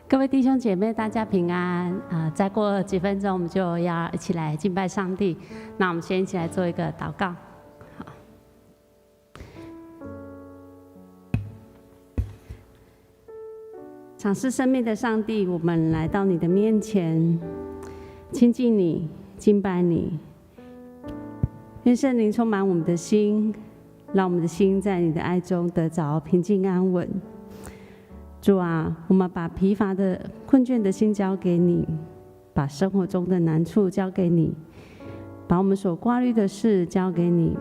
各位弟兄姐妹，大家平安再过几分钟，我们就要一起来敬拜上帝。那我们先一起来做一个祷告。好，赏赐生命的上帝，我们来到你的面前，亲近你，敬拜你。愿圣灵充满我们的心，让我们的心在你的爱中得着平静安稳。主啊，我们把疲乏的、困倦的心交给你，把生活中的难处交给你，把我们所挂虑的事交给你。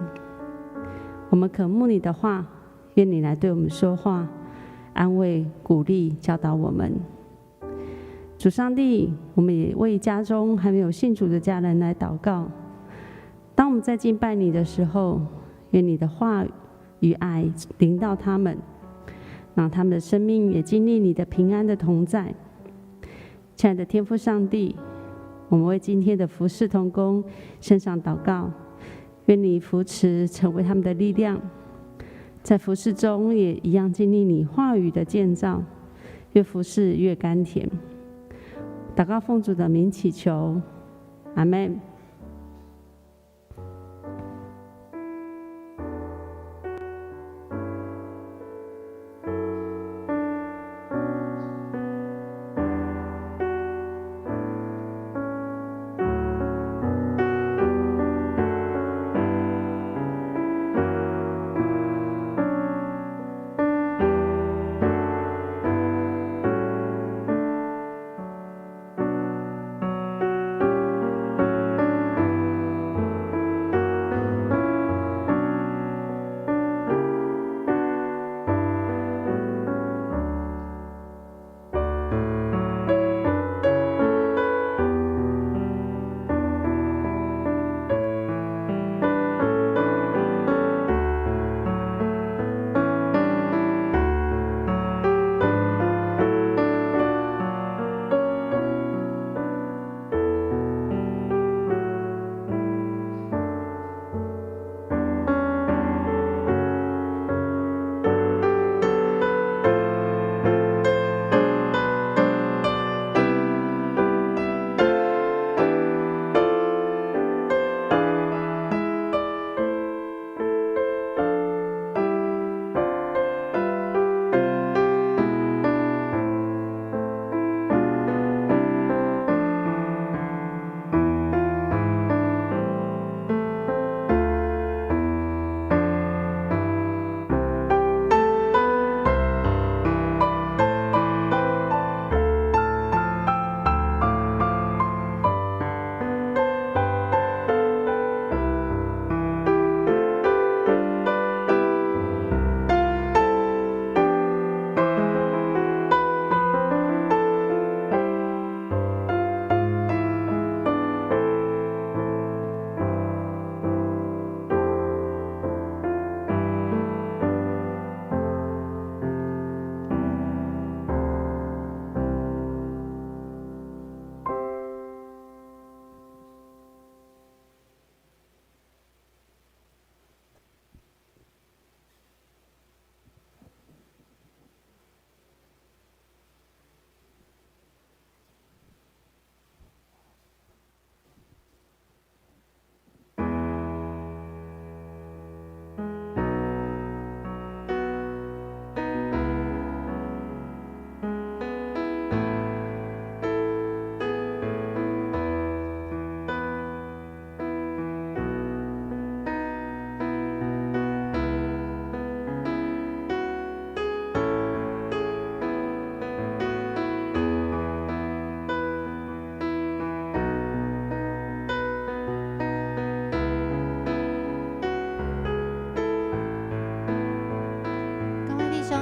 我们渴慕你的话，愿你来对我们说话，安慰、鼓励、教导我们。主上帝，我们也为家中还没有信主的家人来祷告。当我们在敬拜你的时候，愿你的话与爱临到他们，让他们的生命也经历你的平安的同在。亲爱的天父上帝，我们为今天的服事同工献上祷告，愿你扶持成为他们的力量，在服事中也一样经历你话语的建造，越服事越甘甜。祷告奉主的名祈求，阿们。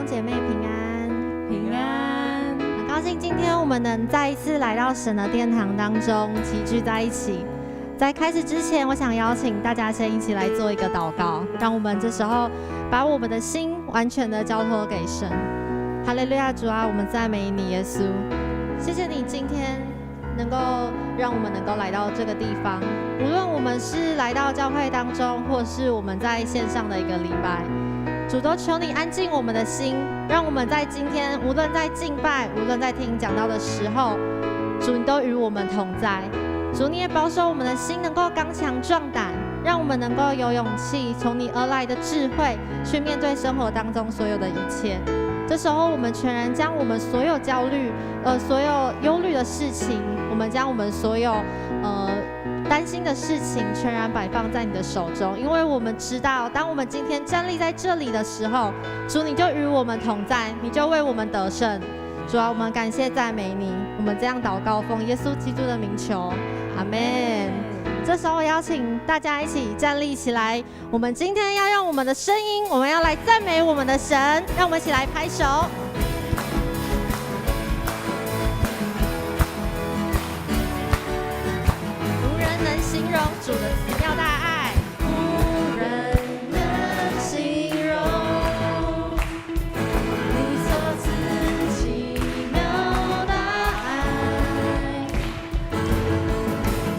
姐妹平安，平安。很高兴今天我们能再一次来到神的殿堂当中，齐聚在一起。在开始之前，我想邀请大家先一起来做一个祷告，让我们这时候把我们的心完全的交托给神。哈利路亚，主啊，我们赞美你，耶稣。谢谢你今天能够让我们能够来到这个地方，无论我们是来到教会当中，或是我们在线上的一个礼拜。主都求你安静我们的心，让我们在今天无论在敬拜，无论在听讲道的时候，主你都与我们同在。主你也保守我们的心能够刚强壮胆，让我们能够有勇气，从你而来的智慧去面对生活当中所有的一切。这时候我们全然将我们所有焦虑所有忧虑的事情，我们将我们所有担心的事情全然摆放在你的手中，因为我们知道，当我们今天站立在这里的时候，主你就与我们同在，你就为我们得胜。主啊，我们感谢赞美你，我们这样祷告，奉耶稣基督的名求，阿们。这时候邀请大家一起站立起来，我们今天要用我们的声音，我们要来赞美我们的神，让我们一起来拍手。无人能形容主的奇妙大爱，无人能形容你所赐奇妙大爱，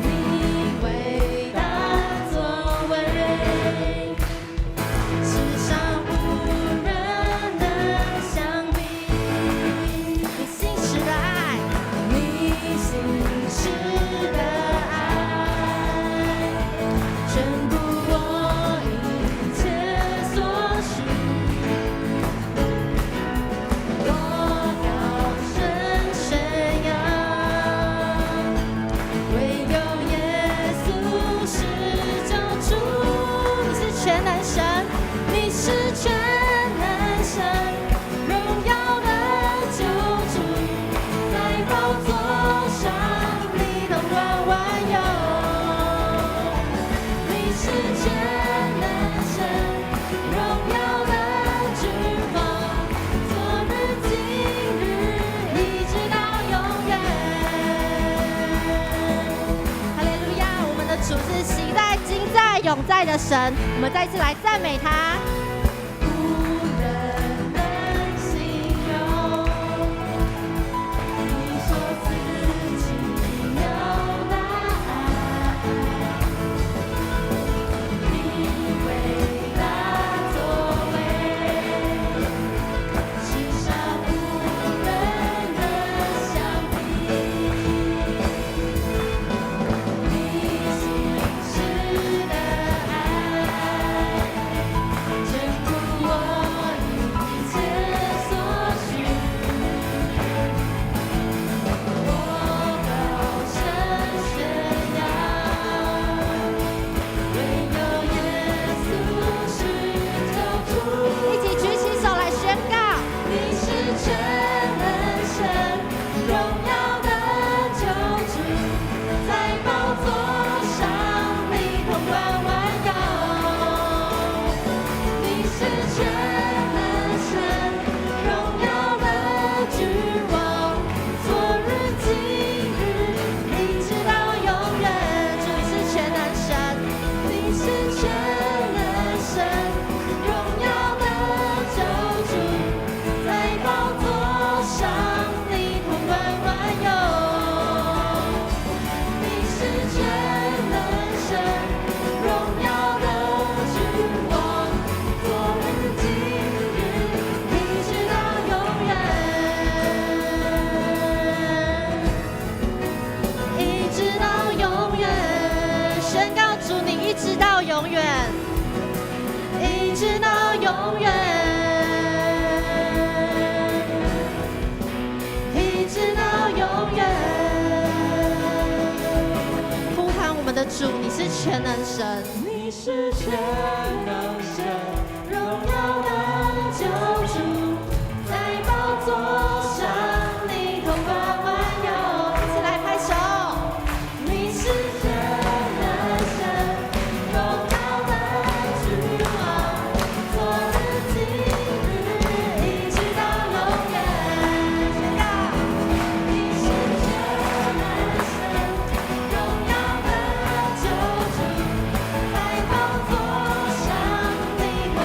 你伟大作为，世上无人能相比。你信实的爱，你信实的爱，全部我一切所需。我高声宣扬，唯有耶稣是救主。你是全能神，你是全能神，荣耀的救主，在宝座上你统管万有。你是全能神，荣耀的君王，昨日今日一直到永远。哈利路亚！我们的主是昔在、今在、永在的神，我们再次来赞美他。无人能形容你所赐奇妙大爱，你伟大作为，世上无人能相比。你信实的爱，全部我一切所需。我高声宣扬，唯有耶稣是救主。一起举起手来宣告，你是全能神，荣耀的救主，在宝座上你统管万有。你是全能神，荣耀的君王，昨日今日一直到永远。主你是全能神，你是全能神，荣耀的救主，在宝座上你统管万有。你是全能神，荣耀的君王，昨日今日一直到永远，一直到永远。宣告主你一直到永远，一直到永远，一直到永远。呼喊我们的主，你是全能神，你是全能神，荣耀的救主，在宝座上你统管万有。一起来拍手，你是全能神，荣耀的君王，昨日今日一直到永远。宣告，你是全能神，荣耀的救主，在宝座上你统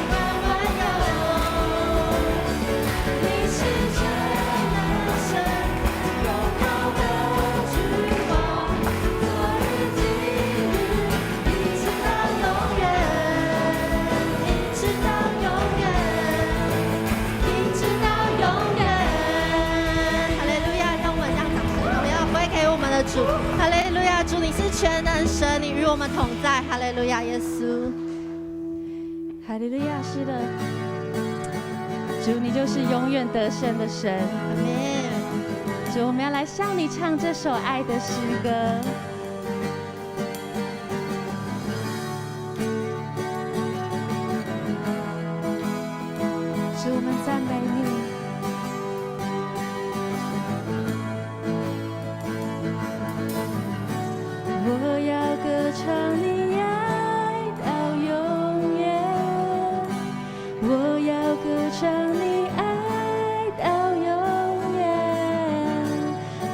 们同在。哈利路亚，耶稣。哈利路亚，是的，主，你就是永远得胜的神。阿们。主，我们要来向你唱这首爱的诗歌。主，我们赞美你。我要歌唱你爱到永远，我要歌唱你爱到永远，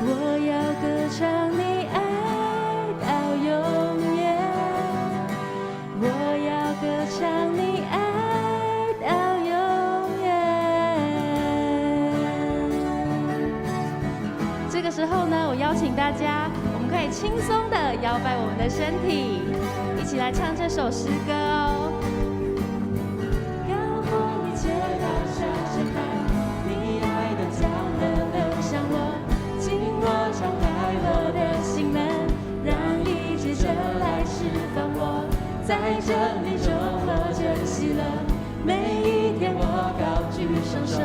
我要歌唱你爱到永远，我要歌唱你爱到永远。这个时候呢，我邀请大家，我们可以轻松的摇摆我们的身体，一起来唱这首诗歌哦。高过一切高山深海，你爱的江河流向我，紧握敞开我的心门，让一切真来释放我，在这里中我珍惜了每一天，我高举双手，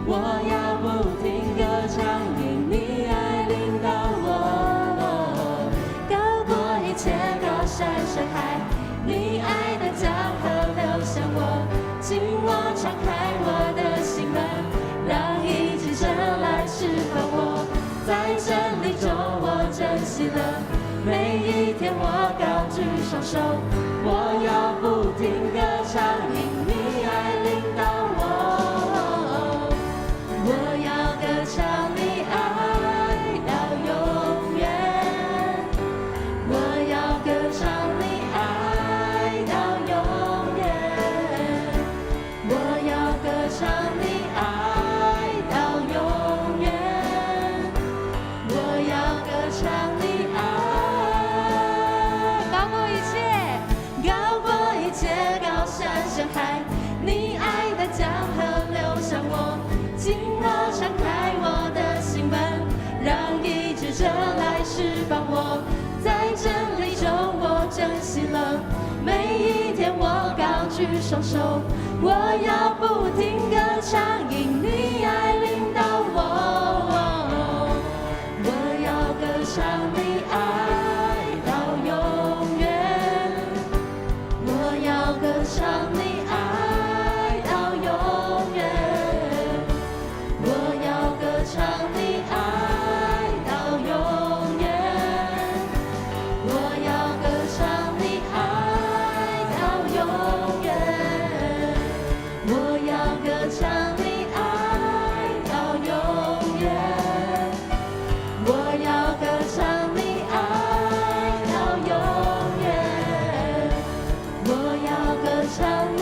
我要不停歌唱，因你爱领导我，高过一切高山深海，你爱的江河流向我，紧握敞开我的心门，让一切真来释放我，在真理中我珍惜了每一天，我高举双手，我要不停歌唱，因你爱领导我，我要歌唱你爱到永远，我要歌唱你爱到永远，我要歌唱你爱到永远，我要歌唱你爱高过一切，高过一切高山深海，你爱的江河流向我，紧握敞开我的心门，让一直这来释放我，在真理中我珍惜了每一天，我高举双手，我要不停歌唱，因你爱领导我，我要歌唱你爱到永远，我要歌唱你爱到永远，我要歌唱你爱到永远，我要歌唱你爱到永远，我要歌唱你爱到永远，我要歌唱你爱到永远，我要歌唱你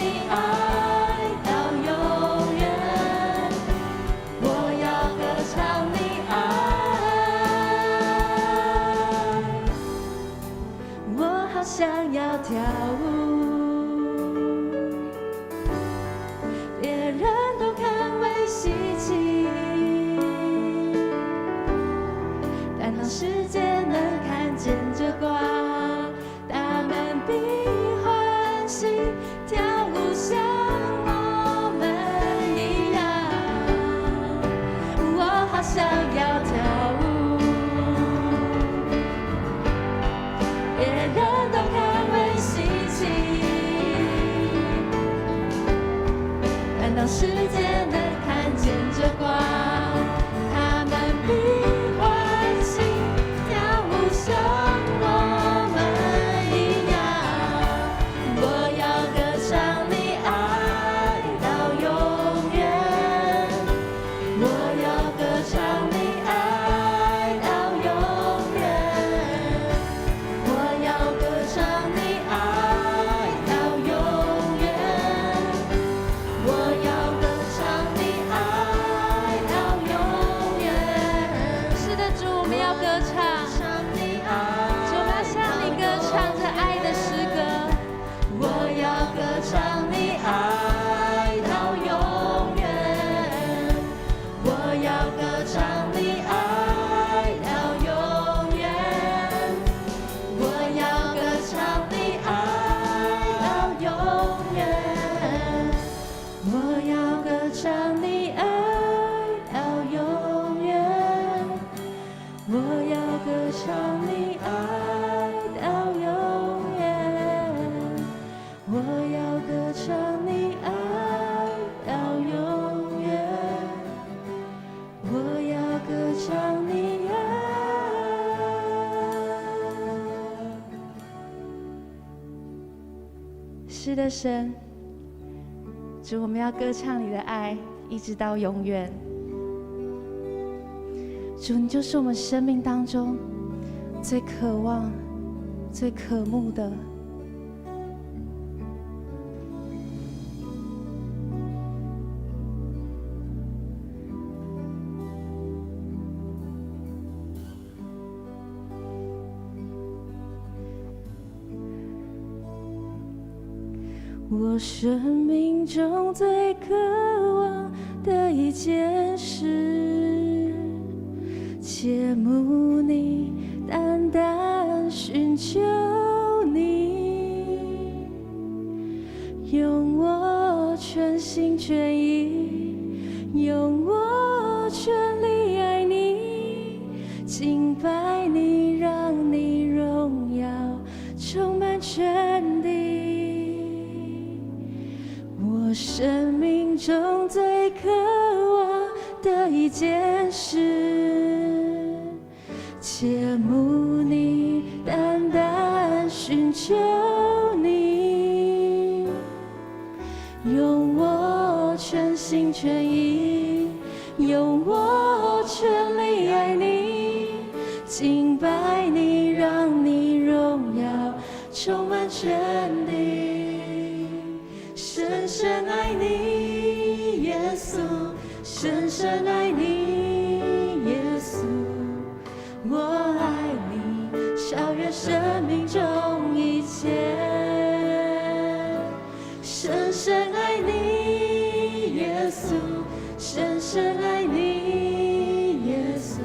是的，神，主，我们要歌唱你的爱，一直到永远。主，你就是我们生命当中最渴望、最渴慕的。我生命中最渴望的一件事，切慕你，单单寻求你，用我全心全意，用我全力爱你，敬拜你，让你荣耀充满全地。我生命中最渴望的一件事，切慕你，单单寻求你，用我全心全意，用我全力爱你，敬拜你，让你荣耀充满全地。深深爱你，耶稣，深深爱你，耶稣，我爱你，超越生命中一切。深深爱你，耶稣，深深爱你，耶稣，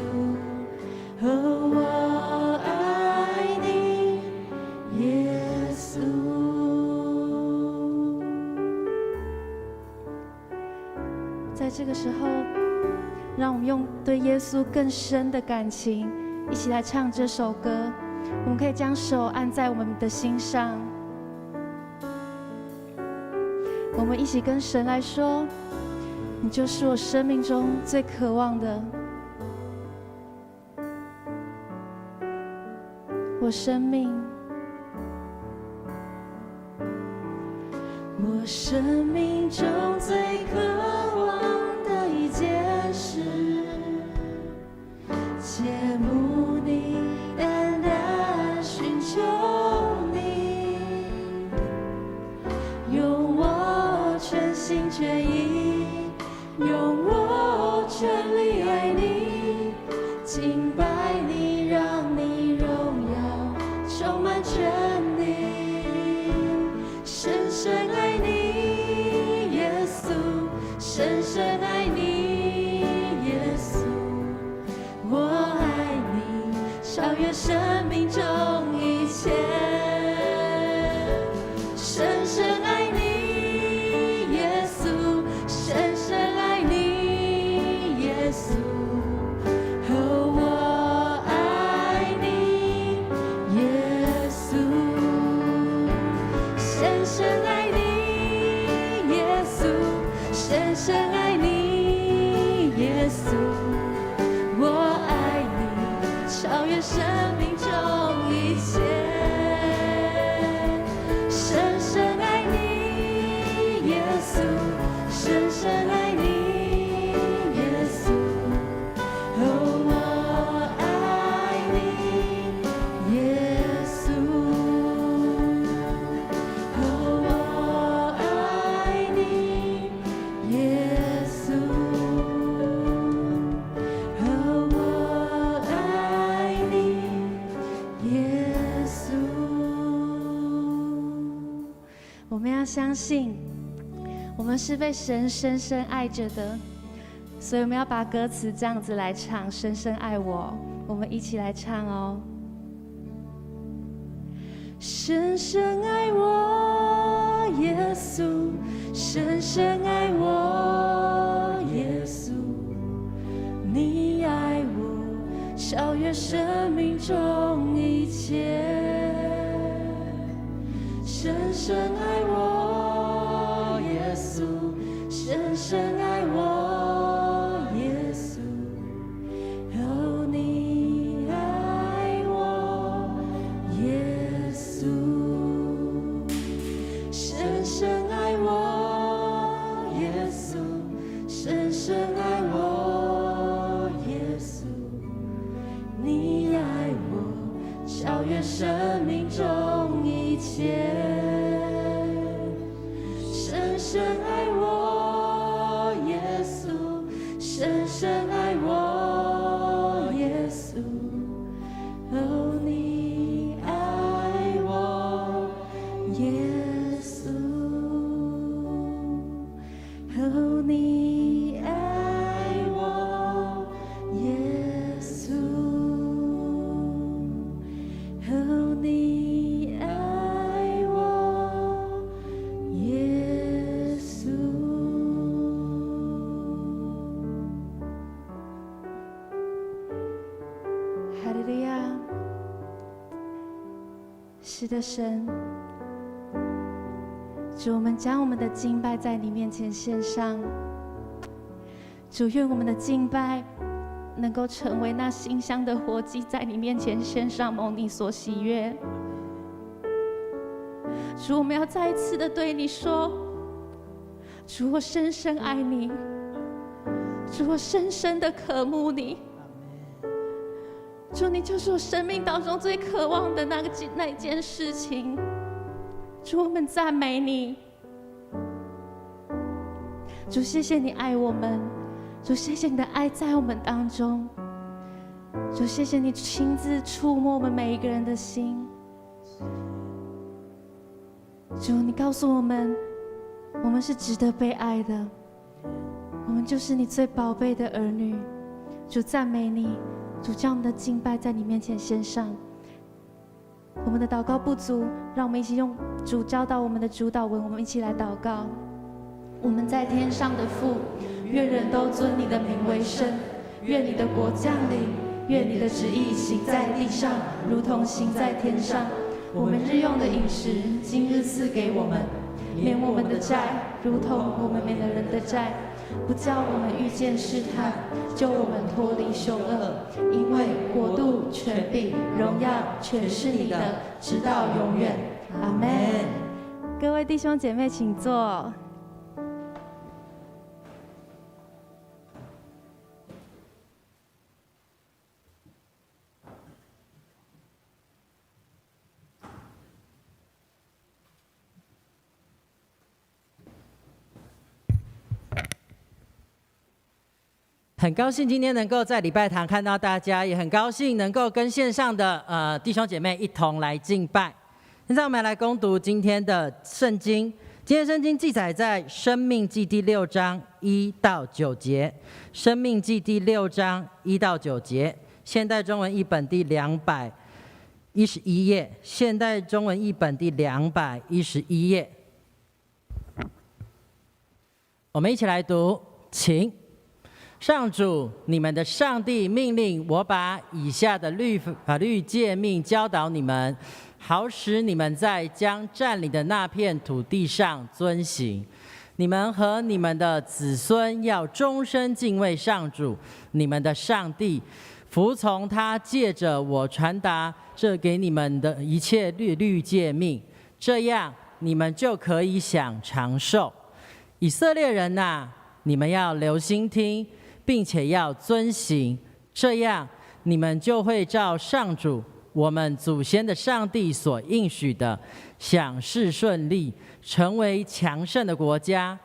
哦，我爱你，耶稣。在这个时候，让我们用对耶稣更深的感情，一起来唱这首歌。我们可以将手按在我们的心上，我们一起跟神来说：你就是我生命中最渴望的。我生命，我生命中最渴望的一件事，切慕你，单单寻求你，用我全心全意，用我全力爱你，敬拜你，让你荣耀充满全地。深深爱你，耶稣，深深爱你，耶稣，我爱你，超越生命中一切。深深爱你，耶稣，深深爱你，耶稣，哦，我爱你，耶稣。深深爱你，耶稣，深深爱你，耶稣，我爱你，超越生命中一切。深深爱你，耶稣，深深爱你，耶稣，哦，我爱你，耶稣。我爱你，耶稣，我爱你，耶稣。我们要相信，我们是被神深深爱着的，所以我们要把歌词这样子来唱：深深爱我。我们一起来唱哦。深深爱我，耶稣，深深爱我，耶稣，你爱我，超越生命中一切。深深爱我，耶稣，深深爱我，耶稣，哦，你爱我，耶稣。深耶稣，哦，你爱我，耶稣，哦，你爱我，耶稣。哈利路亚！是的，神。主，我们将我们的敬拜在你面前献上。主，愿我们的敬拜能够成为那馨香的活祭，在你面前献上，蒙你所喜悦。主，我们要再一次的对你说：主，我深深爱你；主，我深深的渴慕你。主，你就是我生命当中最渴望的那一件事情。主，我们赞美你。主，谢谢你爱我们。主，谢谢你的爱在我们当中。主，谢谢你亲自触摸我们每一个人的心。主，你告诉我们，我们是值得被爱的，我们就是你最宝贝的儿女。主，赞美你。主，将我们的敬拜在你面前献上。我们的祷告不足，让我们一起用主教导我们的主导文，我们一起来祷告。我们在天上的父，愿人都尊你的名为圣，愿你的国降临，愿你的旨意行在地上，如同行在天上。我们日用的饮食，今日赐给我们，免我们的债，如同我们免了人的债，不叫我们遇见试探，救我们脱离凶恶。因为国度、权柄、荣耀，全是你的，直到永远。阿们。各位弟兄姐妹，请坐。很高兴今天能够在礼拜堂看到大家，也很高兴能够跟线上的弟兄姐妹一同来敬拜。现在我们来攻读今天的圣经。今天圣经记载在《申命记》第6章1到9节，《申命记》第6章1到9节，现代中文译本第211页，现代中文译本第211页。我们一起来读，请。上主，你们的上帝命令我把以下的法律诫命教导你们，好使你们在将占领的那片土地上遵行。你们和你们的子孙要终身敬畏上主，你们的上帝，服从他借着我传达这给你们的一切律诫命，这样你们就可以享长寿。以色列人啊，你们要留心听，并且要遵行，这样你们就会照上主我们祖先的上帝所应许的，享事顺利，成为强盛的国家，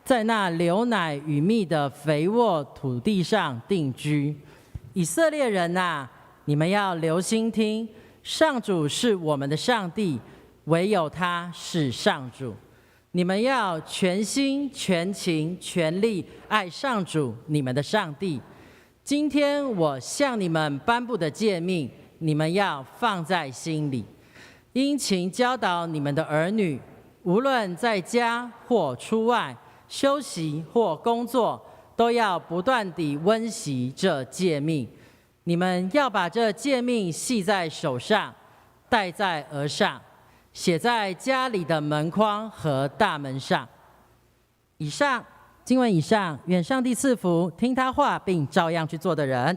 在那流奶与蜜的肥沃土地上定居。以色列人啊，你们要留心听，上主是我们的上帝，唯有他是上主。你们要全心、全情、全力爱上主你们的上帝。今天我向你们颁布的诫命，你们要放在心里，殷勤教导你们的儿女，无论在家或出外，休息或工作，都要不断地温习这诫命。你们要把这诫命系在手上，戴在额上，写在家里的门框和大门上。以上经文以上，愿上帝赐福听他话并照样去做的人。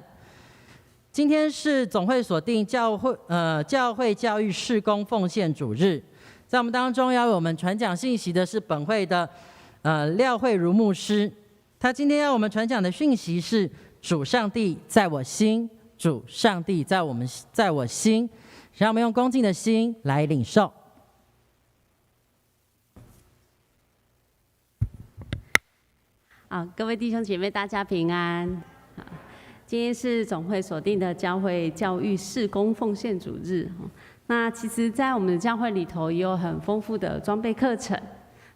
今天是总会所定教会教育事工奉献主日，在我们当中要为我们传讲信息的是本会的廖慧如牧师。他今天要我们传讲的讯息是主上帝在我心，主上帝在我心，让我们用恭敬的心来领受。好，各位弟兄姐妹，大家平安。好，今天是总会所定的教会教育事工奉献主日。那其实，在我们的教会里头也有很丰富的装备课程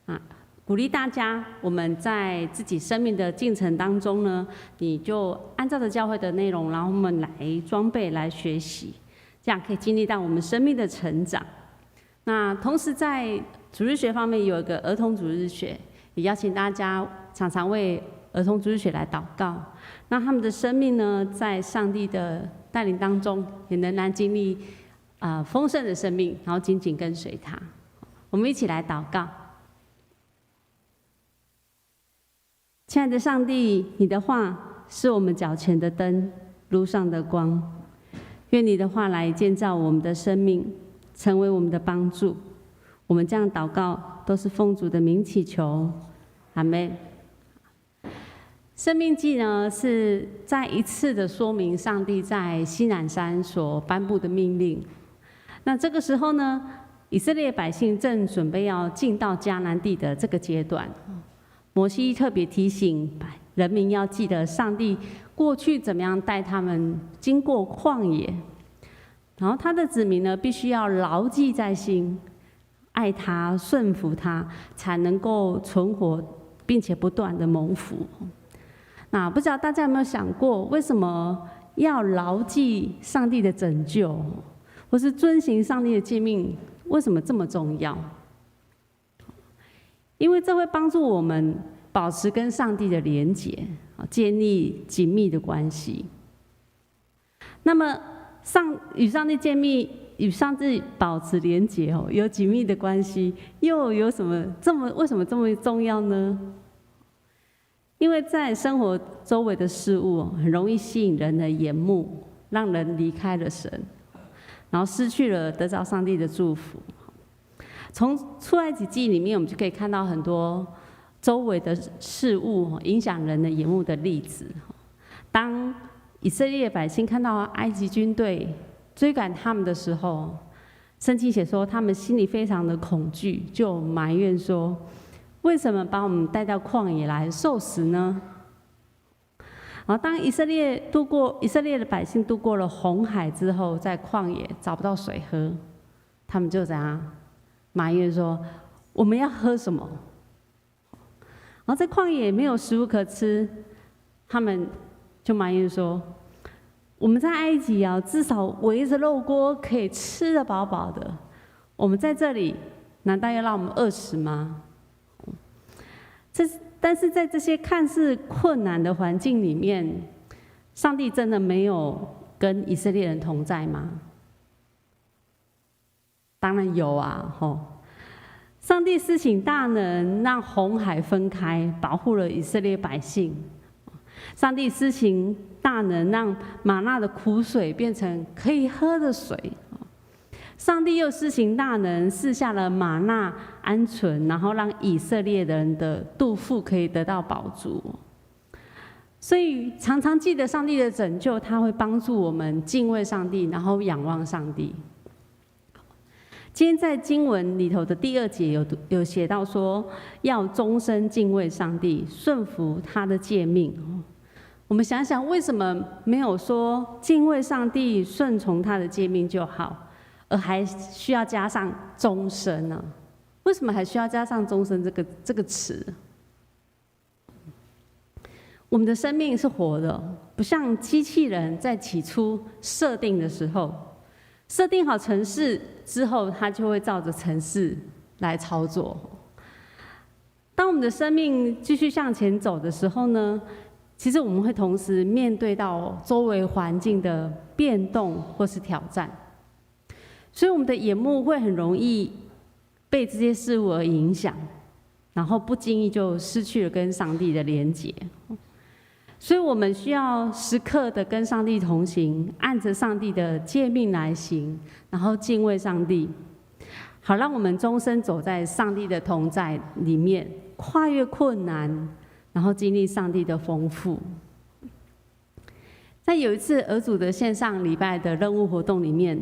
啊，鼓励大家，我们在自己生命的进程当中呢，你就按照着教会的内容，然后我们来装备来学习，这样可以经历到我们生命的成长。那同时在主日学方面有一个儿童主日学，也邀请大家常常为儿童主日学来祷告，让他们的生命呢，在上帝的带领当中，也仍然经历丰盛的生命，然后紧紧跟随他。我们一起来祷告。亲爱的上帝，你的话是我们脚前的灯，路上的光。愿你的话来建造我们的生命，成为我们的帮助。我们这样祷告，都是奉主的名祈求，阿们。生命记呢，是再一次的说明上帝在西乃山所颁布的命令。那这个时候呢，以色列百姓正准备要进到迦南地的这个阶段。摩西特别提醒人民要记得上帝过去怎么样带他们经过旷野，然后他的子民呢，必须要牢记在心，爱他、顺服他，才能够存活，并且不断的蒙福。那不知道大家有没有想过，为什么要牢记上帝的拯救，或是遵行上帝的诫命，为什么这么重要？因为这会帮助我们保持跟上帝的连结，建立紧密的关系。那么与上帝建立、与上帝保持连结有紧密的关系，又有什么为什么这么重要呢？因为在生活周围的事物很容易吸引人的眼目，让人离开了神，然后失去了得着上帝的祝福。从出埃及记里面，我们就可以看到很多周围的事物影响人的眼目的例子。当以色列百姓看到埃及军队追赶他们的时候，圣经写说他们心里非常的恐惧，就埋怨说：为什么把我们带到旷野来受死呢？然后当以色列的百姓渡过了红海之后，在旷野找不到水喝，他们就怎样埋怨说：我们要喝什么？然后在旷野没有食物可吃，他们就埋怨说：我们在埃及至少围着肉锅可以吃得饱饱的，我们在这里难道要让我们饿死吗？但是在这些看似困难的环境里面，上帝真的没有跟以色列人同在吗？当然有啊，上帝施行大能，让红海分开，保护了以色列百姓。上帝施行大能，让玛纳的苦水变成可以喝的水。上帝又施行大能，赐下了玛纳鹌鹑，然后让以色列人的肚腹可以得到饱足。所以常常记得上帝的拯救，他会帮助我们敬畏上帝，然后仰望上帝。今天在经文里头的第2节有写到说，要终身敬畏上帝，顺服他的诫命。我们想想，为什么没有说敬畏上帝、顺从他的诫命就好，而还需要加上终身呢？为什么还需要加上终身这个词？我们的生命是活的，不像机器人在起初设定的时候，设定好程式之后，它就会照着程式来操作。当我们的生命继续向前走的时候呢，其实我们会同时面对到周围环境的变动或是挑战，所以我们的眼目会很容易被这些事物而影响，然后不经意就失去了跟上帝的连结。所以我们需要时刻的跟上帝同行，按着上帝的诫命来行，然后敬畏上帝，好让我们终身走在上帝的同在里面，跨越困难，然后经历上帝的丰富。在有一次儿主的线上礼拜的任务活动里面，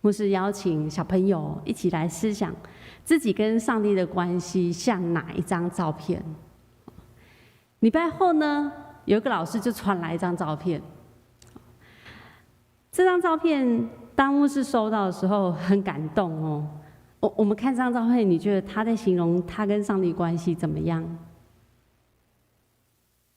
牧师邀请小朋友一起来思想自己跟上帝的关系像哪一张照片。礼拜后呢，有一个老师就传来一张照片，这张照片当牧师收到的时候很感动哦。我们看这张照片，你觉得他在形容他跟上帝关系怎么样？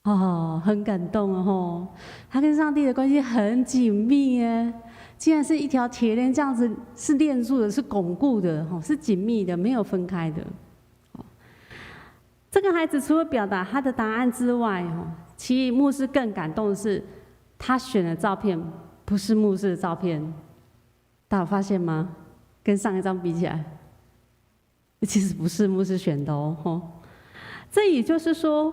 哦，很感动哦。他跟上帝的关系很紧密耶，竟然是一条铁链这样子，是链住的，是巩固的，是紧密的，没有分开的。这个孩子除了表达他的答案之外，其实牧师更感动的是，他选的照片不是牧师的照片，大家有发现吗？跟上一张比起来，其实不是牧师选的哦。这也就是说，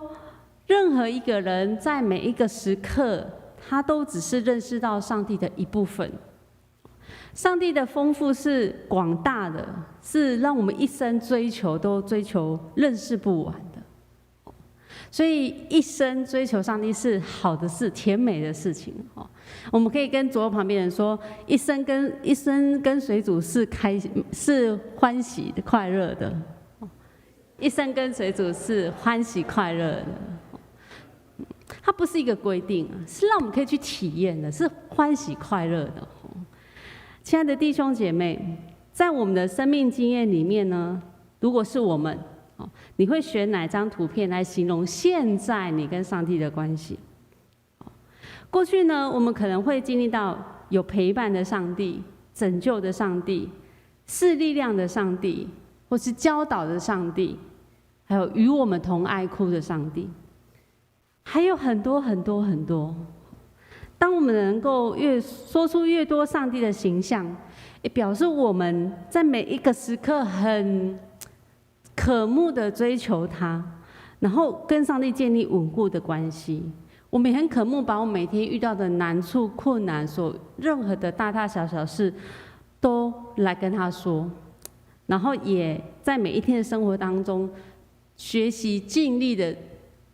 任何一个人在每一个时刻，他都只是认识到上帝的一部分。上帝的丰富是广大的，是让我们一生追求都追求认识不完的。所以一生追求上帝是好的事，甜美的事情。我们可以跟左右旁边人说，一生跟随主是欢喜的、快乐的。一生跟随主是欢喜快乐的。它不是一个规定，是让我们可以去体验的，是欢喜快乐的。亲爱的弟兄姐妹，在我们的生命经验里面呢，如果是我们，你会选哪张图片来形容现在你跟上帝的关系？过去呢，我们可能会经历到有陪伴的上帝、拯救的上帝、是力量的上帝，或是教导的上帝，还有与我们同爱哭的上帝，还有很多很多很多。当我们能够说出越多上帝的形象，也表示我们在每一个时刻很渴慕的追求他，然后跟上帝建立稳固的关系。我们也很渴慕把我每天遇到的难处、困难，任何的大大小小事，都来跟他说，然后也在每一天的生活当中，学习尽力的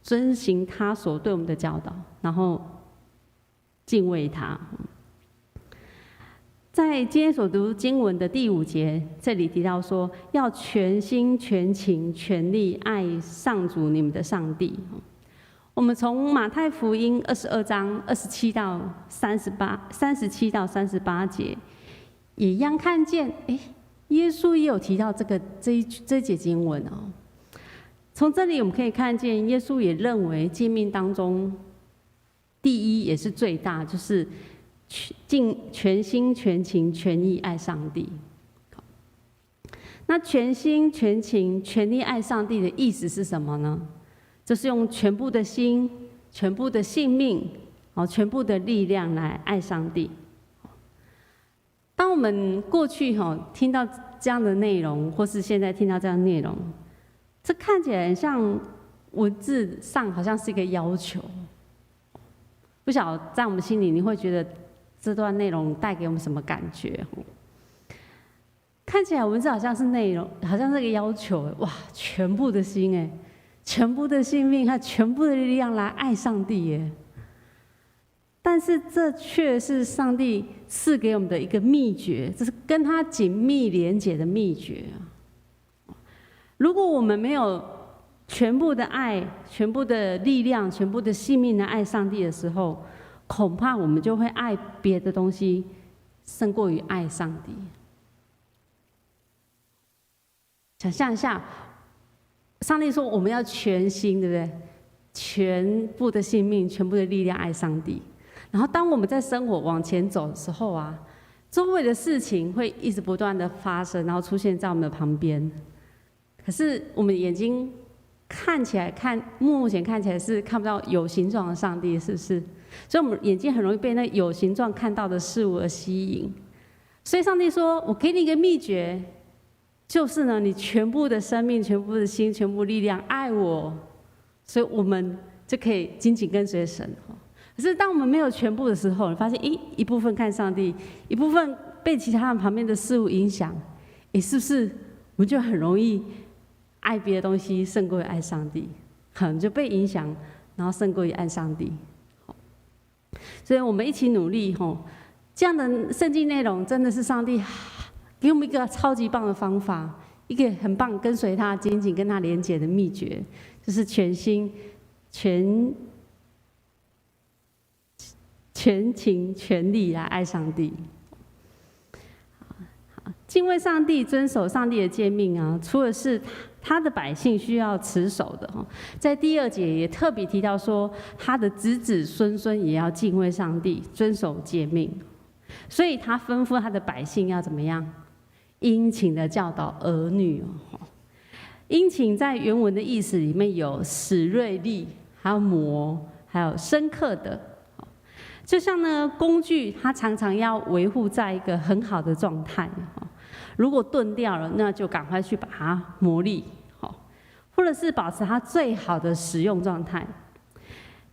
遵行他所对我们的教导，然后敬畏他。在今天所读经文的第5节，这里提到说，要全心、全情、全力爱上主你们的上帝。我们从马太福音22章37到38节，也一样看见，耶稣也有提到这节经文哦。从这里我们可以看见，耶稣也认为诫命当中第一也是最大，就是尽全心、全情、全意爱上帝。那全心、全情、全力爱上帝的意思是什么呢？就是用全部的心、全部的性命、全部的力量来爱上帝。当我们过去听到这样的内容，或是现在听到这样的内容，这看起来很像文字上好像是一个要求。不晓得在我们心里，你会觉得这段内容带给我们什么感觉？看起来文字好像是内容，好像是个要求，哇，全部的心全部的性命和全部的力量来爱上帝耶。但是这却是上帝赐给我们的一个秘诀，这是跟他紧密连结的秘诀。如果我们没有全部的爱、全部的力量、全部的性命来爱上帝的时候，恐怕我们就会爱别的东西胜过于爱上帝。想象一下，上帝说我们要全心，对不对？全部的性命、全部的力量爱上帝。然后当我们在生活往前走的时候啊，周围的事情会一直不断的发生，然后出现在我们的旁边。可是我们眼睛目前看起来是看不到有形状的上帝，是不是？所以我们眼睛很容易被那有形状看到的事物而吸引。所以上帝说：“我给你一个秘诀，就是呢，你全部的生命、全部的心、全部力量爱我，所以我们就可以紧紧跟随神。”可是当我们没有全部的时候，你发现，一部分看上帝，一部分被其他人旁边的事物影响，是不是我们就很容易爱别的东西胜过于爱上帝？可能就被影响，然后胜过于爱上帝。所以我们一起努力这样的圣经内容真的是上帝给我们一个超级棒的方法，一个很棒跟随他、紧紧跟他连结的秘诀，就是全心、全情、全力来爱上帝。敬畏上帝、遵守上帝的诫命啊，除了是他的百姓需要持守的哈，在第2节也特别提到说，他的子子孙孙也要敬畏上帝、遵守诫命。所以他吩咐他的百姓要怎么样？殷勤的教导儿女哦。殷勤在原文的意思里面有使锐利，还有磨，还有深刻的。就像呢，工具它常常要维护在一个很好的状态，如果钝掉了，那就赶快去把它磨利，或者是保持它最好的使用状态。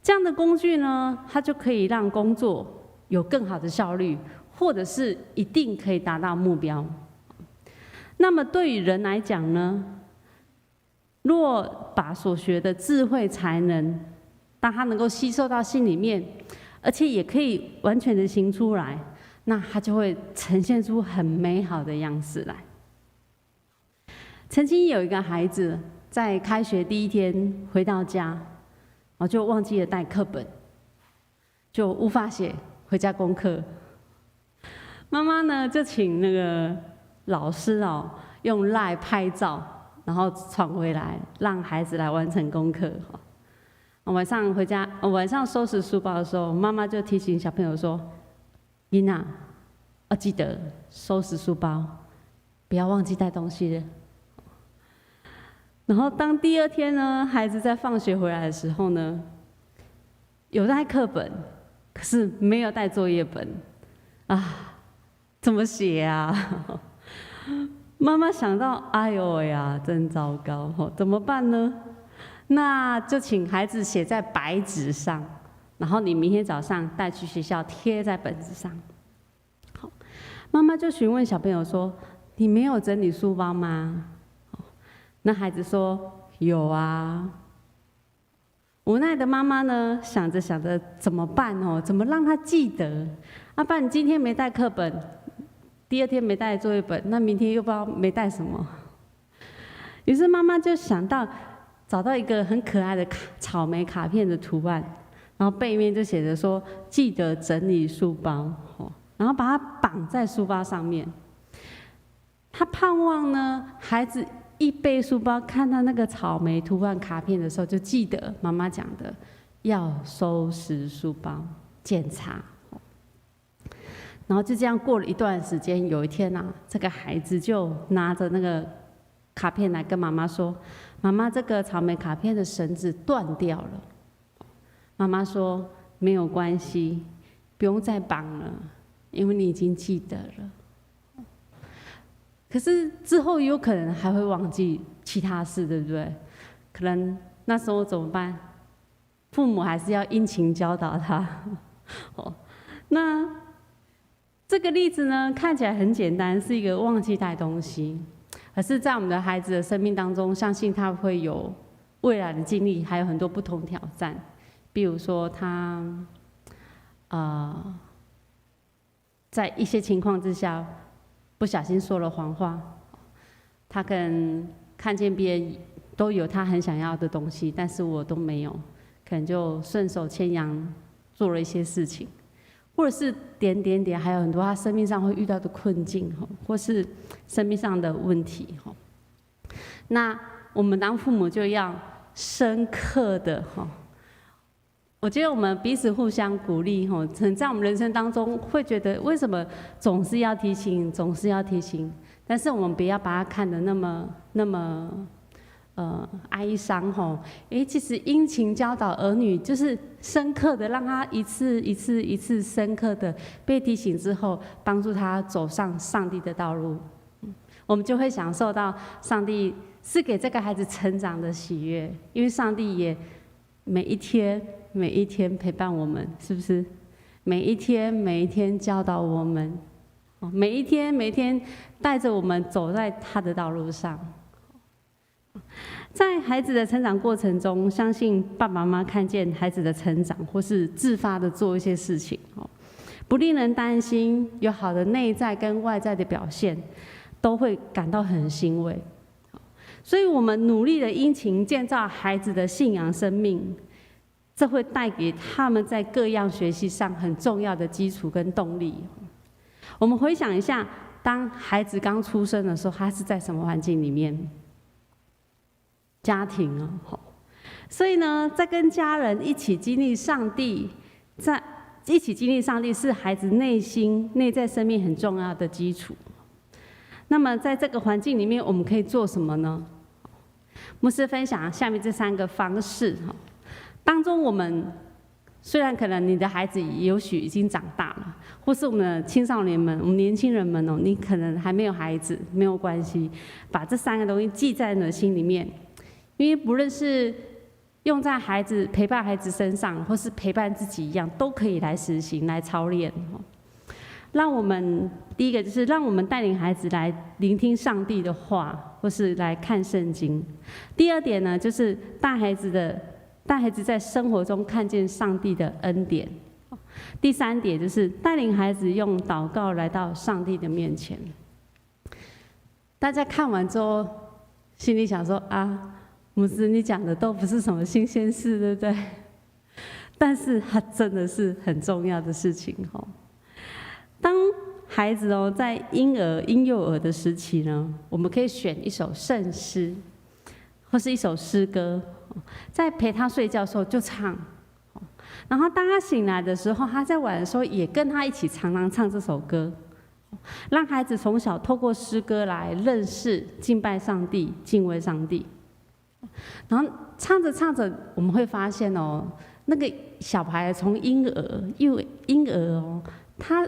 这样的工具呢，它就可以让工作有更好的效率，或者是一定可以达到目标。那么对于人来讲呢，若把所学的智慧才能，当它能够吸收到心里面，而且也可以完全的行出来，那它就会呈现出很美好的样式来。曾经有一个孩子在开学第1天回到家，就忘记了带课本，就无法写回家功课。妈妈呢就请那个老师用 LINE 拍照，然后传回来，让孩子来完成功课。晚上回家，晚上收拾书包的时候，妈妈就提醒小朋友说：“囡仔，要记得收拾书包，不要忘记带东西了。”然后当第2天呢，孩子在放学回来的时候呢，有带课本，可是没有带作业本，啊，怎么写啊？妈妈想到，哎呦呀，真糟糕，怎么办呢？那就请孩子写在白纸上，然后你明天早上带去学校贴在本子上。好，妈妈就询问小朋友说：“你没有整理书包吗？”那孩子说：“有啊。”无奈的妈妈呢，想着想着怎么办哦？怎么让他记得？不然你今天没带课本，第2天没带作业本，那明天又不知道没带什么。于是妈妈就想到，找到一个很可爱的草莓卡片的图案，然后背面就写着说：“记得整理书包。”然后把它绑在书包上面。他盼望呢，孩子一背书包看到那个草莓图案卡片的时候，就记得妈妈讲的要收拾书包、检查。然后就这样过了一段时间，有一天啊，这个孩子就拿着那个卡片来跟妈妈说：“妈妈，这个草莓卡片的绳子断掉了。”妈妈说：“没有关系，不用再绑了，因为你已经记得了。”可是之后有可能还会忘记其他事，对不对？可能那时候怎么办？父母还是要殷勤教导他。那这个例子呢，看起来很简单，是一个忘记带东西。可是，在我们的孩子的生命当中，相信他会有未来的经历，还有很多不同挑战。比如说，他在一些情况之下，不小心说了谎话。他可能看见别人都有他很想要的东西，但是我都没有，可能就顺手牵羊做了一些事情。或者是点点点，还有很多他生命上会遇到的困境，或是生命上的问题。那我们当父母就要深刻的，我觉得我们彼此互相鼓励，可能在我们人生当中会觉得为什么总是要提醒，总是要提醒，但是我们不要把它看得那么哀伤吼，其实殷勤教导儿女，就是深刻的让他一次深刻的被提醒之后，帮助他走上上帝的道路，我们就会享受到上帝是给这个孩子成长的喜悦，因为上帝也每一天陪伴我们，是不是？每一天教导我们，每一天带着我们走在他的道路上。在孩子的成长过程中，相信爸爸妈妈看见孩子的成长，或是自发的做一些事情，不令人担心，有好的内在跟外在的表现，都会感到很欣慰。所以，我们努力的殷勤建造孩子的信仰生命，这会带给他们在各样学习上很重要的基础跟动力。我们回想一下，当孩子刚出生的时候，他是在什么环境里面？家庭哦，所以呢，在跟家人一起经历上帝，在一起经历上帝是孩子内在生命很重要的基础。那么在这个环境里面，我们可以做什么呢？牧师分享下面这3个方式哈，当中我们虽然可能你的孩子也许已经长大了，或是我们的青少年们、我们年轻人们哦，你可能还没有孩子，没有关系，把这3个东西记在你的心里面，因为不论是用在陪伴孩子身上，或是陪伴自己一样，都可以来实行、来操练。让我们第一个就是让我们带领孩子来聆听上帝的话，或是来看圣经。第2点呢，就是带孩子在生活中看见上帝的恩典。第3点就是带领孩子用祷告来到上帝的面前。大家看完之后，心里想说啊，牧师你讲的都不是什么新鲜事，对不对？但是它真的是很重要的事情哦。当孩子在婴幼儿的时期呢，我们可以选一首圣诗，或是一首诗歌，在陪他睡觉的时候就唱。然后当他醒来的时候，他在玩的时候也跟他一起常常唱这首歌，让孩子从小透过诗歌来认识、敬拜上帝、敬畏上帝。然后唱着唱着，我们会发现那个小孩从婴儿他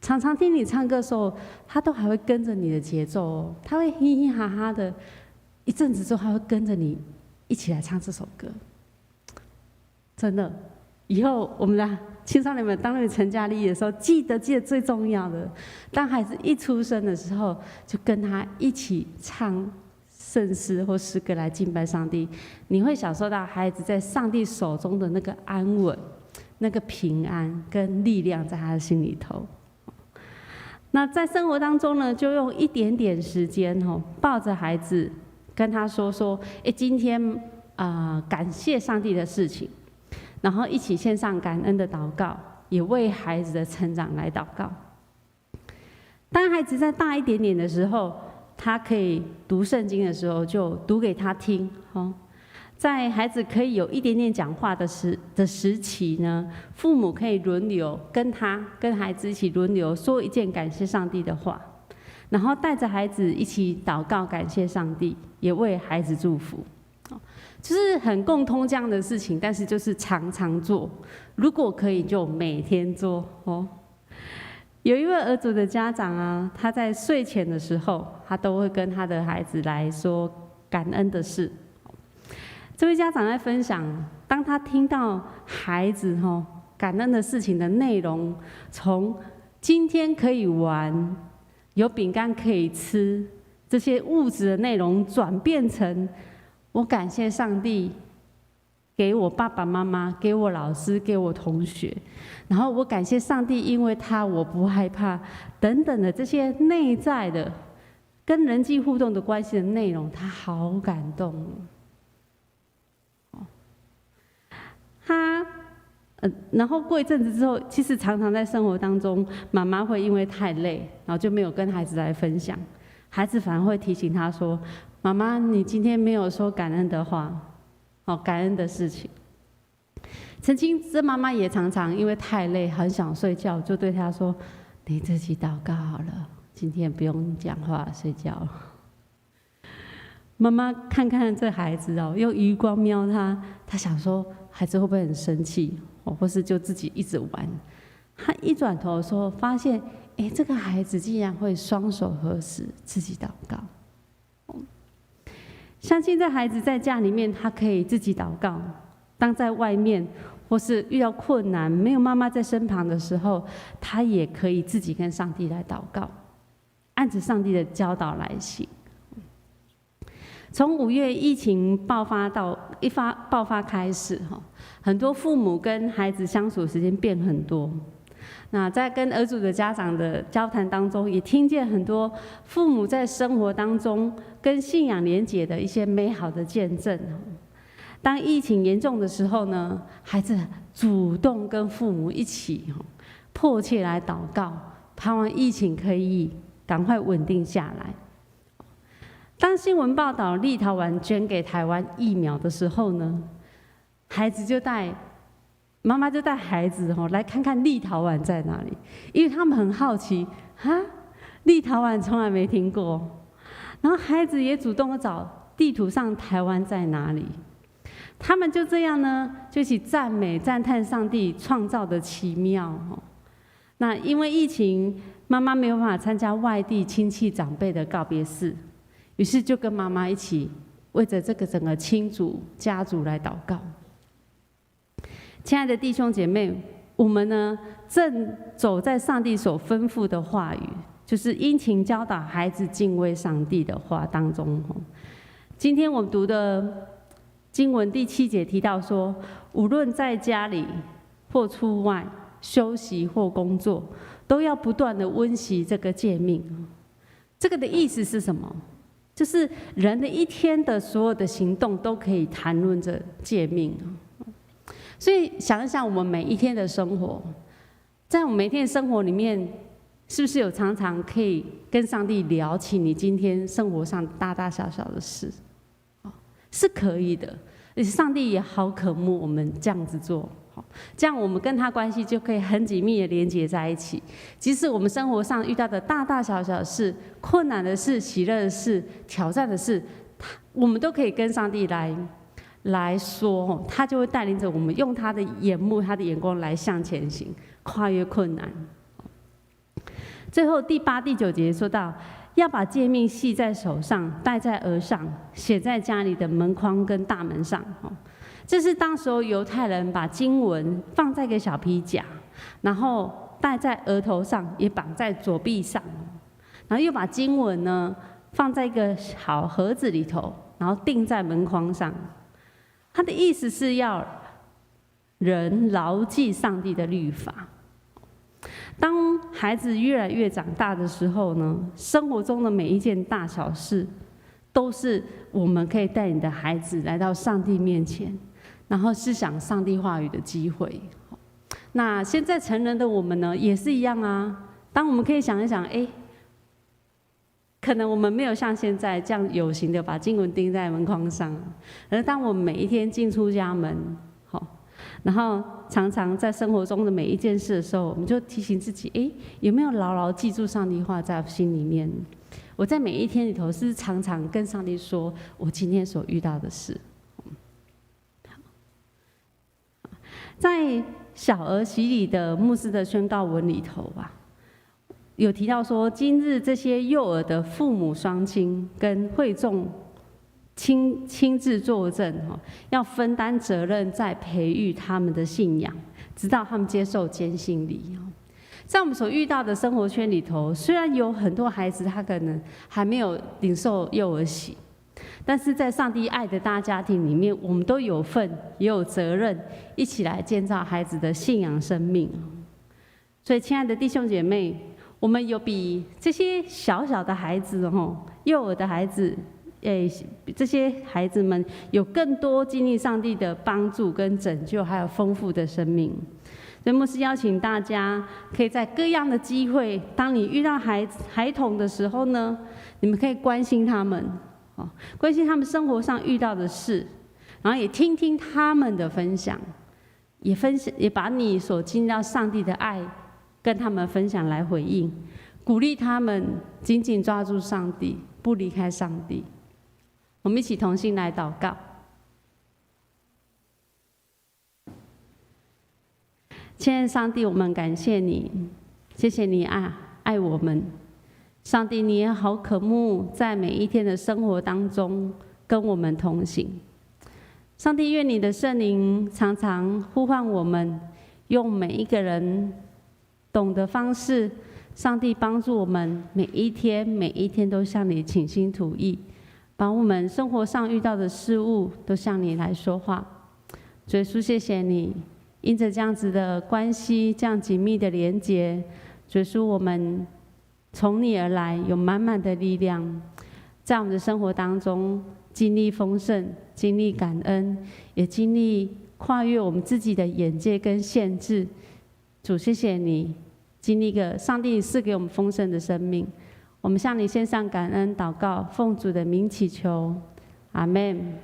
常常听你唱歌的时候，他都还会跟着你的节奏他会嘻嘻哈哈的，一阵子之后他会跟着你一起来唱这首歌。真的，以后我们的青少年们当你成家立业的时候，记得最重要的，当孩子一出生的时候，就跟他一起唱圣诗或诗歌来敬拜上帝，你会享受到孩子在上帝手中的那个安稳、那个平安跟力量在他的心里头。那在生活当中呢，就用一点点时间抱着孩子，跟他说，今天感谢上帝的事情，然后一起献上感恩的祷告，也为孩子的成长来祷告。当孩子再大一点点的时候，他可以读圣经的时候，就读给他听在孩子可以有一点点讲话的时期呢，父母可以轮流跟孩子一起轮流说一件感谢上帝的话，然后带着孩子一起祷告感谢上帝，也为孩子祝福。就是很共通这样的事情，但是就是常常做，如果可以就每天做有一位儿族的家长他在睡前的时候，他都会跟他的孩子来说感恩的事。这位家长在分享，当他听到孩子感恩的事情的内容，从今天可以玩、有饼干可以吃这些物质的内容，转变成我感谢上帝给我爸爸妈妈、给我老师、给我同学，然后我感谢上帝，因为他我不害怕等等的这些内在的跟人际互动的关系的内容，他好感动。然后过一阵子之后，其实常常在生活当中，妈妈会因为太累，然后就没有跟孩子来分享，孩子反而会提醒他说：“妈妈，你今天没有说感恩的话，感恩的事情。”曾经这妈妈也常常因为太累，很想睡觉，就对他说：“你自己祷告好了，今天不用讲话，睡觉。”妈妈看看这孩子用余光瞄他，他想说孩子会不会很生气，或是就自己一直玩。他一转头的时候，发现这个孩子竟然会双手合十自己祷告。相信这孩子在家里面，他可以自己祷告；当在外面或是遇到困难，没有妈妈在身旁的时候，他也可以自己跟上帝来祷告，按着上帝的教导来行。从5月疫情爆发开始很多父母跟孩子相处的时间变很多。那在跟儿主的家长的交谈当中，也听见很多父母在生活当中跟信仰连结的一些美好的见证。当疫情严重的时候呢，孩子主动跟父母一起迫切来祷告，盼望疫情可以赶快稳定下来。当新闻报道立陶宛捐给台湾疫苗的时候呢，妈妈就带孩子来看看立陶宛在哪里，因为他们很好奇立陶宛从来没听过，然后孩子也主动地找地图上台湾在哪里。他们就这样呢，就一起赞美赞叹上帝创造的奇妙。那因为疫情，妈妈没有办法参加外地亲戚长辈的告别式，于是就跟妈妈一起为着这个整个亲族家族来祷告。亲爱的弟兄姐妹，我们呢正走在上帝所吩咐的话语，就是殷勤教导孩子敬畏上帝的话当中。今天我们读的经文第7节提到说，无论在家里或出外休息或工作，都要不断的温习这个诫命。这个的意思是什么？就是人的一天的所有的行动都可以谈论这诫命。所以想一想，我们每一天的生活，在我们每天的生活里面，是不是有常常可以跟上帝聊起你今天生活上大大小小的事？是可以的，而且上帝也好渴慕我们这样子做。这样我们跟他关系就可以很紧密的连结在一起。即使我们生活上遇到的大大小小的事、困难的事、喜乐的事、挑战的事，我们都可以跟上帝来说，他就会带领着我们，用他的眼目、他的眼光来向前行，跨越困难。最后第8、第9节说到，要把诫命系在手上，戴在额上，写在家里的门框跟大门上。这是当时候犹太人把经文放在一个小皮夹，然后戴在额头上，也绑在左臂上，然后又把经文呢放在一个小盒子里头，然后钉在门框上。他的意思是要人牢记上帝的律法。当孩子越来越长大的时候呢，生活中的每一件大小事，都是我们可以带你的孩子来到上帝面前，然后思想上帝话语的机会。那现在成人的我们呢，也是一样啊。当我们可以想一想，可能我们没有像现在这样有形的把经文钉在门框上，而当我们每一天进出家门，然后常常在生活中的每一件事的时候，我们就提醒自己，有没有牢牢记住上帝话在心里面？我在每一天里头是常常跟上帝说我今天所遇到的事。在小儿洗礼的牧师的宣告文里头有提到说，今日这些幼儿的父母双亲跟会众亲自作证，要分担责任，在培育他们的信仰，直到他们接受坚信礼。在我们所遇到的生活圈里头，虽然有很多孩子他可能还没有领受幼儿洗，但是在上帝爱的大家庭里面，我们都有份也有责任，一起来建造孩子的信仰生命。所以亲爱的弟兄姐妹，我们有比这些小小的孩子幼儿的孩子这些孩子们有更多经历上帝的帮助跟拯救，还有丰富的生命。所以牧师邀请大家，可以在各样的机会，当你遇到孩童的时候呢，你们可以关心他们，关心他们生活上遇到的事，然后也听听他们的分享，也把你所经历到上帝的爱跟他们分享来回应，鼓励他们紧紧抓住上帝，不离开上帝。我们一起同心来祷告。亲爱的上帝，我们感谢你，谢谢你爱我们。上帝，你也好渴慕在每一天的生活当中跟我们同行。上帝，愿你的圣灵常常呼唤我们，用每一个人懂的方式，上帝帮助我们每一天都向你倾心吐意，把我们生活上遇到的事物都向你来说话。主耶稣，谢谢你，因着这样子的关系，这样紧密的连结，主耶稣，我们从你而来，有满满的力量，在我们的生活当中经历丰盛，经历感恩，也经历跨越我们自己的眼界跟限制。主，谢谢你，经历个上帝赐给我们丰盛的生命。我们向你献上感恩祷告，奉主的名祈求，阿们。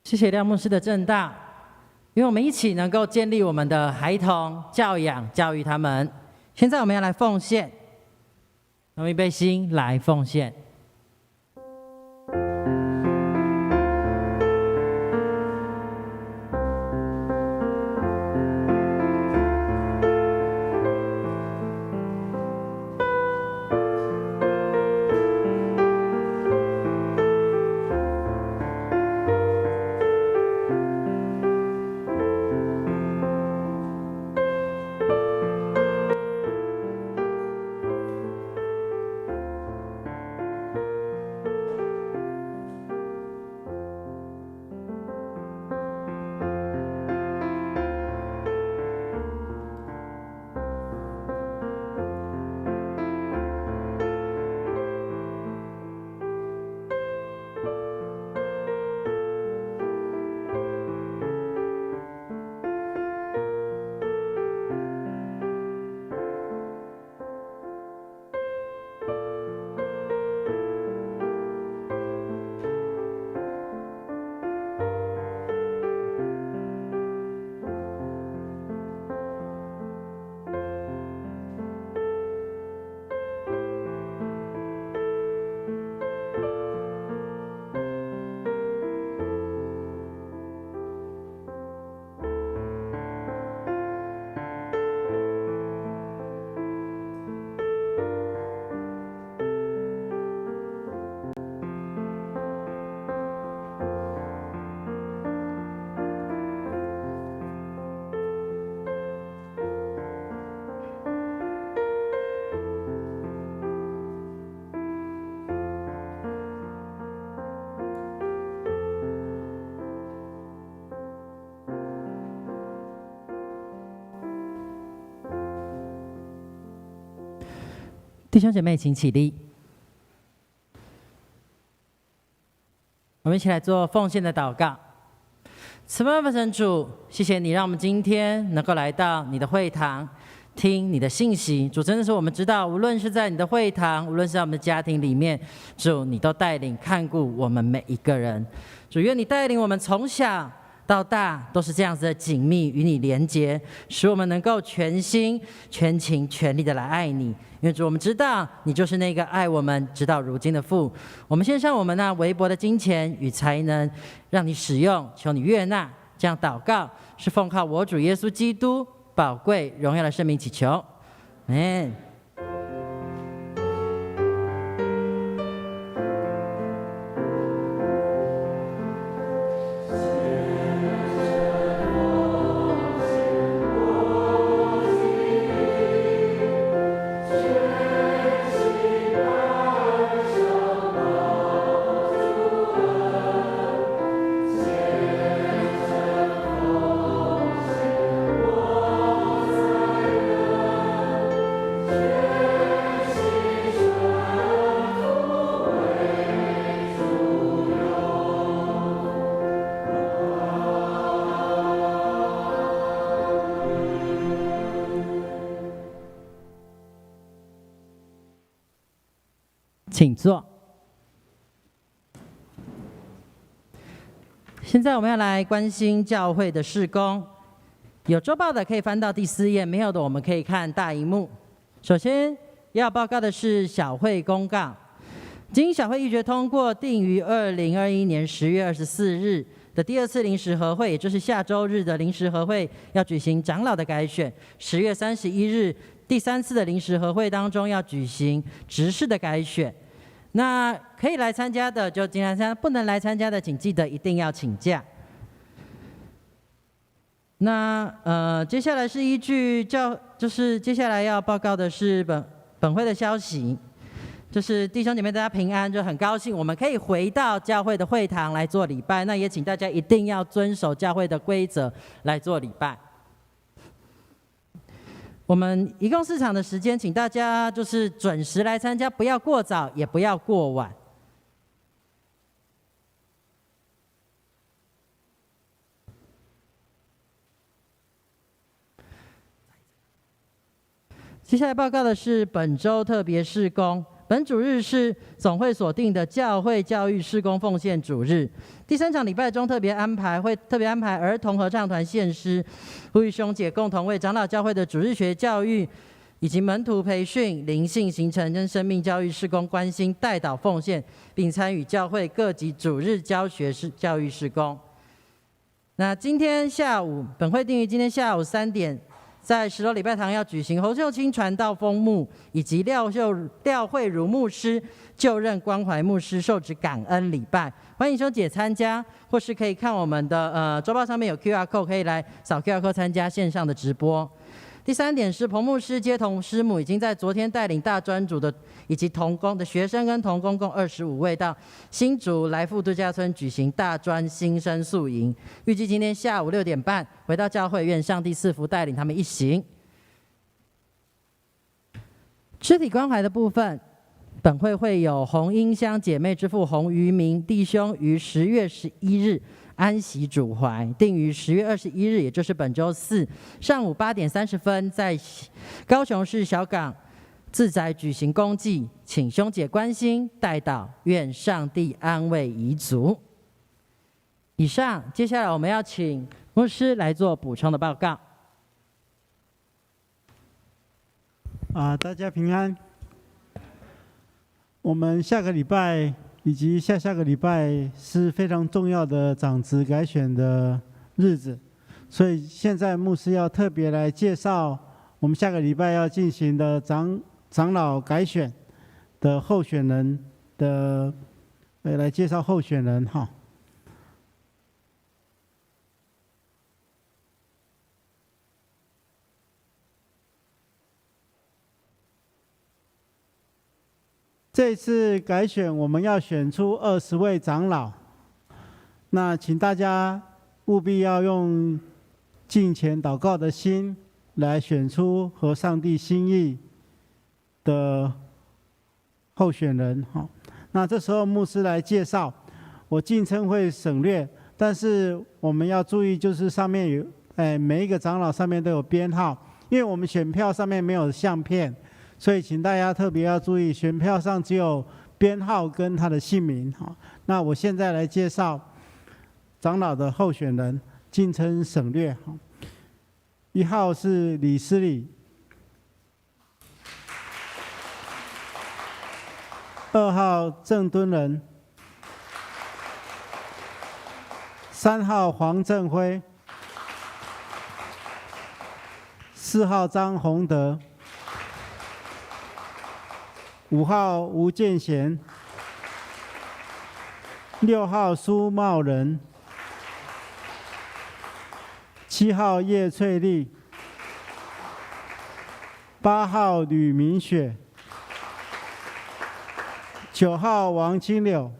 谢谢廖牧师的正道，因为我们一起能够建立我们的孩童，教育他们。现在我们要来奉献，用预备心来奉献。弟兄姐妹，请起立。我们一起来做奉献的祷告。慈悲父神主，谢谢你让我们今天能够来到你的会堂，听你的信息。主，真的是我们知道，无论是在你的会堂，无论是在我们的家庭里面，主你都带领看顾我们每一个人。主，愿你带领我们从小到大都是这样子的紧密与你连结，使我们能够全心全情全力的来爱你。因为主，我们知道你就是那个爱我们直到如今的父。我们献上我们那微薄的金钱与才能，让你使用，求你悦纳。这样祷告是奉靠我主耶稣基督宝贵荣耀的圣名祈求，阿们。请坐。现在我们要来关心教会的事工。有周报的可以翻到第4页，没有的我们可以看大荧幕。首先要报告的是小会公告。经小会议决通过，定于2021年10月24日的第2次临时合会，也就是下周日的临时合会，要举行长老的改选。10月31日第3次的临时合会当中，要举行执事的改选。那可以来参加的就尽量参加，不能来参加的请记得一定要请假。那接下来是依据就是接下来要报告的是本会的消息，就是弟兄姐妹大家平安，就很高兴我们可以回到教会的会堂来做礼拜。那也请大家一定要遵守教会的规则来做礼拜。我们一共4场的时间，请大家就是准时来参加，不要过早，也不要过晚。接下来报告的是本周特别事工。本主日是总会所定的教会教育事工奉献主日。第3场礼拜中会特别安排儿童合唱团献诗，呼吁兄姐共同为长老教会的主日学教育以及门徒培训、灵性形成跟生命教育事工关心代祷奉献，并参与教会各级主日教学教育事工。那今天下午本会定于今天下午3点。在10楼礼拜堂要举行侯秀清传道封牧，以及廖慧茹牧师就任关怀牧师受职感恩礼拜，欢迎兄姐参加，或是可以看我们的周报上面有 QR code， 可以来扫 QR code 参加线上的直播。第3点是彭牧师接同师母已经在昨天带领大专组的以及同工的学生跟同工共25位到新竹来富度假村举行大专新生宿营，预计今天下午6点半回到教会，愿上帝赐福带领他们一行。肢体关怀的部分，本会有洪英香姐妹之父洪于明弟兄于10月11日安息主怀，定于10月21日，也就是本周4上午8点30分，在高雄市小港自宅举行公祭，请兄姐关心代祷，愿上帝安慰遗族。以上，接下来我们要请牧师来做补充的报告。大家平安。我们下个礼拜以及下个礼拜是非常重要的长职改选的日子，所以现在牧师要特别来介绍我们下个礼拜要进行的长老改选的候选人的，来介绍候选人哈。这次改选，我们要选出20位长老。那请大家务必要用敬虔祷告的心，来选出合上帝心意的候选人。那这时候牧师来介绍，我敬称会省略，但是我们要注意，就是上面有，每一个长老上面都有编号，因为我们选票上面没有相片。所以，请大家特别要注意，选票上只有编号跟他的姓名。那我现在来介绍长老的候选人，敬称省略。1号是李思礼，2号郑敦仁，3号黄正辉，4号张宏德，5号吴建贤，6号苏茂仁，7号叶翠丽，8号吕明雪，9号王清柳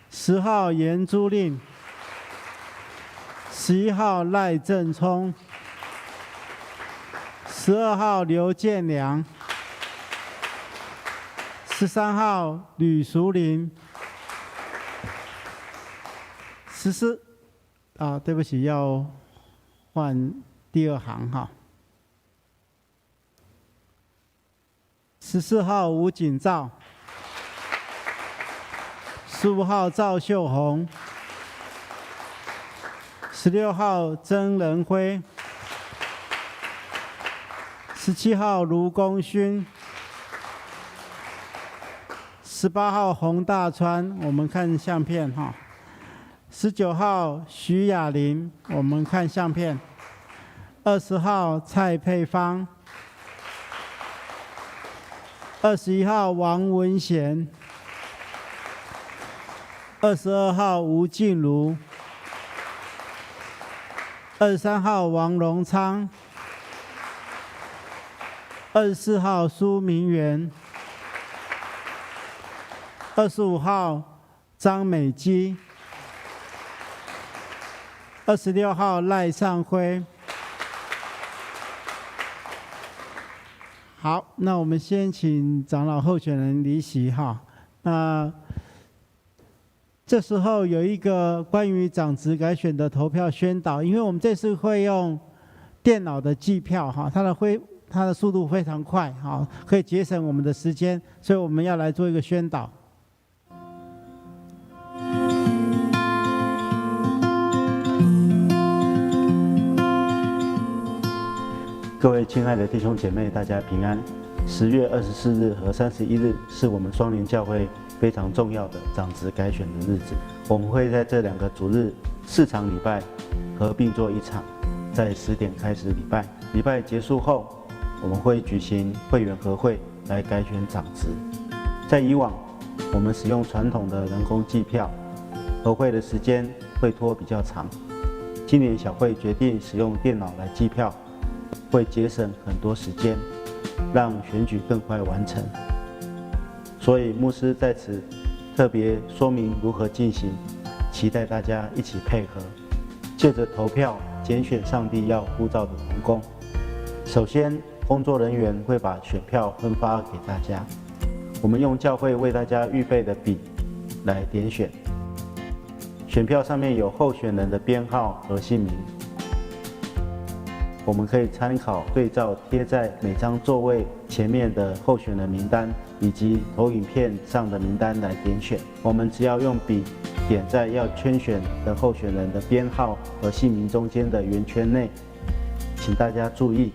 ，10号严珠令，11号赖正聪，12号刘建良，13号吕淑玲，14对不起，要换第2行哈。14号吴景照，15号赵秀红，16号曾仁辉，17号卢功勋，18号洪大川，我们看相片哈。19号徐雅玲，我们看相片。20号蔡佩芳，21号王文贤，22号吴静茹，23号王荣昌，24号苏明元，25号张美基，26号赖尚辉好，那我们先请长老候选人离席哈。那这时候有一个关于长职改选的投票宣导，因为我们这次会用电脑的计票哈，它的速度非常快哈，可以节省我们的时间，所以我们要来做一个宣导。各位亲爱的弟兄姐妹，大家平安。10月24日和31日是我们双联教会非常重要的长职改选的日子。我们会在这2个主日4场礼拜合并做1场，在10点开始礼拜。礼拜结束后，我们会举行会员合会来改选长职。在以往，我们使用传统的人工计票，合会的时间会拖比较长。今年小会决定使用电脑来计票，会节省很多时间，让选举更快完成。所以牧师在此特别说明如何进行，期待大家一起配合，借着投票拣选上帝要呼召的同工。首先，工作人员会把选票分发给大家，我们用教会为大家预备的笔来点选。选票上面有候选人的编号和姓名，我们可以参考对照贴在每张座位前面的候选人名单以及投影片上的名单来点选。我们只要用笔点在要圈选的候选人的编号和姓名中间的圆圈内。请大家注意，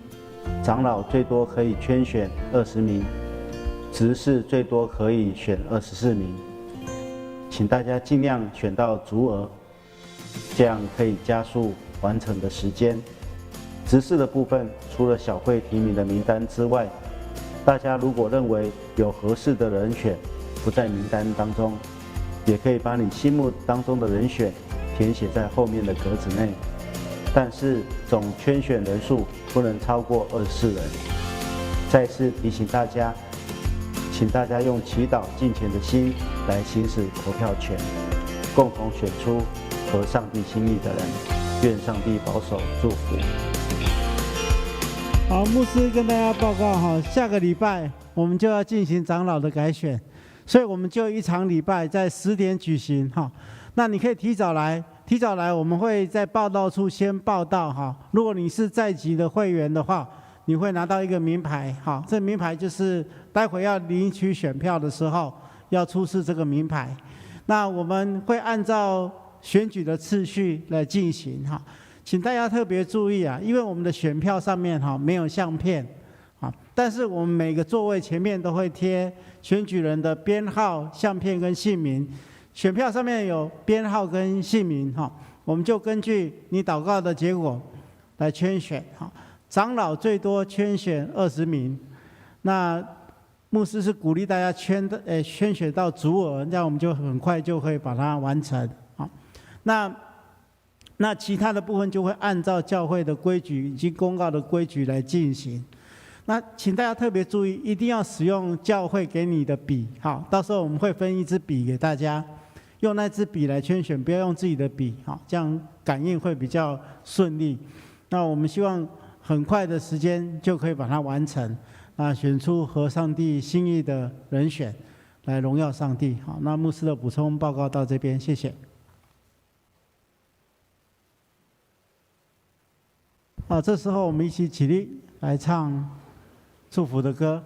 长老最多可以圈选20名，执事最多可以选24名。请大家尽量选到足额，这样可以加速完成的时间。执事的部分，除了小会提名的名单之外，大家如果认为有合适的人选不在名单当中，也可以把你心目当中的人选填写在后面的格子内，但是总圈选人数不能超过24人。再次提醒大家，请大家用祈祷敬虔的心来行使投票权，共同选出合上帝心意的人。愿上帝保守祝福。好，牧师跟大家报告哈，下个礼拜我们就要进行长老的改选，所以我们就1场礼拜在10点举行哈。那你可以提早来，我们会在报到处先报到哈。如果你是在籍的会员的话，你会拿到一个名牌哈，这名牌就是待会要领取选票的时候要出示这个名牌。那我们会按照选举的次序来进行哈。请大家特别注意啊，因为我们的选票上面没有相片啊，但是我们每个座位前面都会贴选举人的编号、相片跟姓名。选票上面有编号跟姓名哈，我们就根据你祷告的结果来圈选哈。长老最多圈选20名，那牧师是鼓励大家圈选到足额，这样我们就很快就会把它完成啊。那其他的部分就会按照教会的规矩以及公告的规矩来进行。那请大家特别注意，一定要使用教会给你的笔，好，到时候我们会分一支笔给大家，用那支笔来圈选，不要用自己的笔，好，这样感应会比较顺利。那我们希望很快的时间就可以把它完成，选出合上帝心意的人选，来荣耀上帝。好，那牧师的补充报告到这边，谢谢。好，这时候我们一起起立来唱祝福的歌。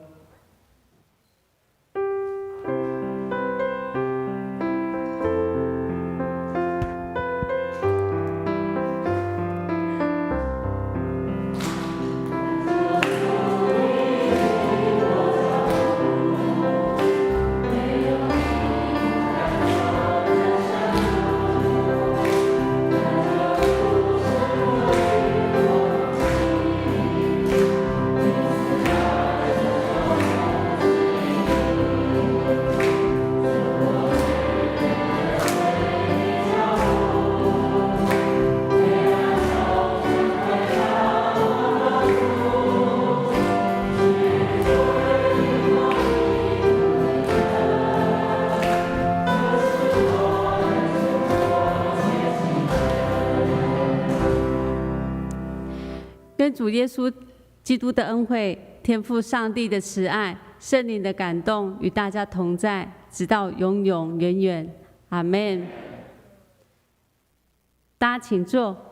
跟主耶稣基督的恩惠、天父上帝的慈爱、圣灵的感动与大家同在，直到永永远远。阿们。大家请坐。